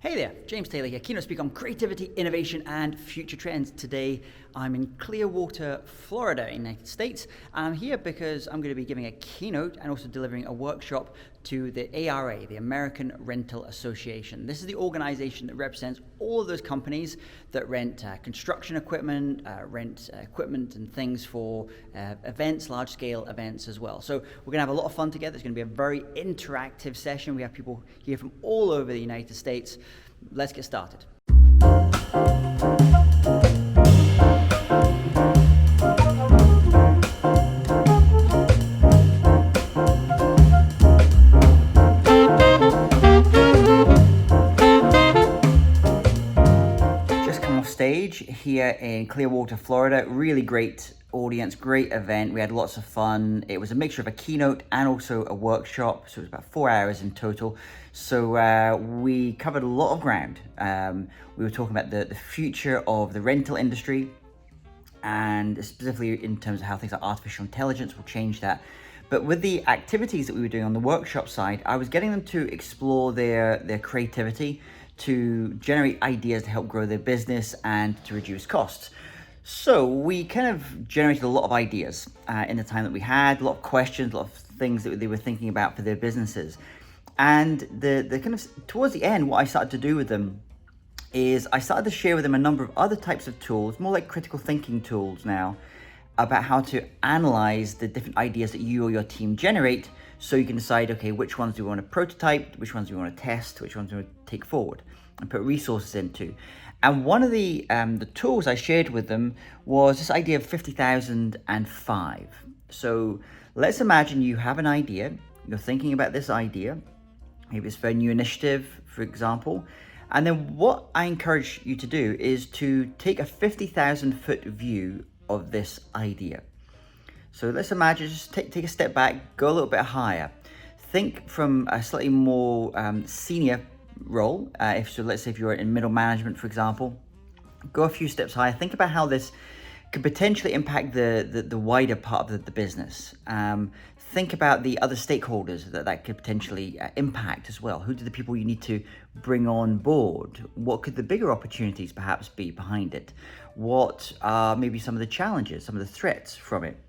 Hey there, James Taylor here, keynote speaker on creativity, innovation, and future trends. Today, I'm in Clearwater, Florida, United States. I'm here because I'm going to be giving a keynote and also delivering a workshop to the ARA, the American Rental Association. This is the organization that represents all of those companies that rent construction equipment, rent equipment and things for events, large-scale events as well. So we're going to have a lot of fun together. It's going to be a very interactive session. We have people here from all over the United States. Let's get started. Just come off stage here in Clearwater, Florida. Really great audience, great event. We had lots of fun. It was a mixture of a keynote and also a workshop, so it was about 4 hours in total. So we covered a lot of ground. We were talking about the future of the rental industry, and specifically in terms of how things like artificial intelligence will change that. But with the activities that we were doing on the workshop side, I was getting them to explore their creativity, to generate ideas to help grow their business and to reduce costs. So we kind of generated a lot of ideas in the time that we had, a lot of questions, a lot of things that they were thinking about for their businesses. And the kind of towards the end, what I started to do with them is I started to share with them a number of other types of tools, more like critical thinking tools now, about how to analyze the different ideas that you or your team generate, so you can decide, okay, which ones do we want to prototype, which ones do we want to test, which ones do we want to take forward and put resources into. And one of the tools I shared with them was this idea of 50,005. So let's imagine you have an idea, you're thinking about this idea, maybe it's for a new initiative, for example. And then what I encourage you to do is to take a 50,000-foot view of this idea. So let's imagine, just take a step back, go a little bit higher. Think from a slightly more senior role. Let's say if you're in middle management, for example, go a few steps higher. Think about how this could potentially impact the wider part of the business. Think about the other stakeholders that could potentially impact as well. Who do the people you need to bring on board? What could the bigger opportunities perhaps be behind it? What are maybe some of the challenges, some of the threats from it?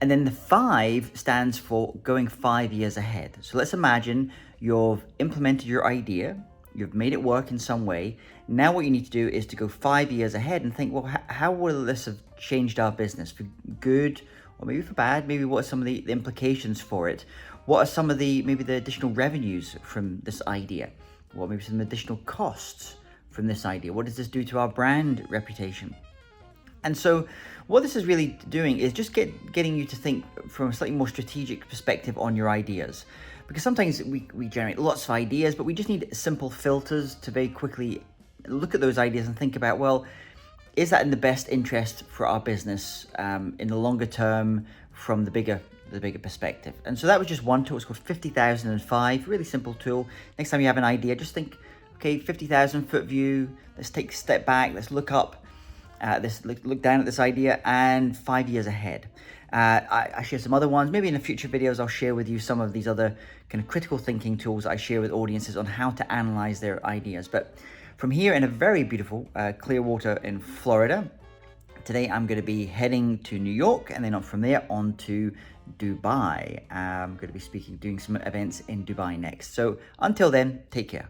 And then the 5 stands for going 5 years ahead. So let's imagine you've implemented your idea, you've made it work in some way. Now what you need to do is to go 5 years ahead and think, well, how will this have changed our business for good or maybe for bad? Maybe what are some of the implications for it? What are some of maybe the additional revenues from this idea? What maybe some additional costs from this idea? What does this do to our brand reputation? And so what this is really doing is just getting you to think from a slightly more strategic perspective on your ideas. Because sometimes we generate lots of ideas, but we just need simple filters to very quickly look at those ideas and think about, well, is that in the best interest for our business in the longer term from the bigger perspective? And so that was just one tool. It's called 50,005, really simple tool. Next time you have an idea, just think, okay, 50,000-foot view. Let's take a step back. Let's look up. Look down at this idea and 5 years ahead. I share some other ones. Maybe in the future videos, I'll share with you some of these other kind of critical thinking tools I share with audiences on how to analyze their ideas. But from here in a very beautiful Clearwater in Florida, today I'm going to be heading to New York, and then from there on to Dubai. I'm going to be doing some events in Dubai next. So until then, take care.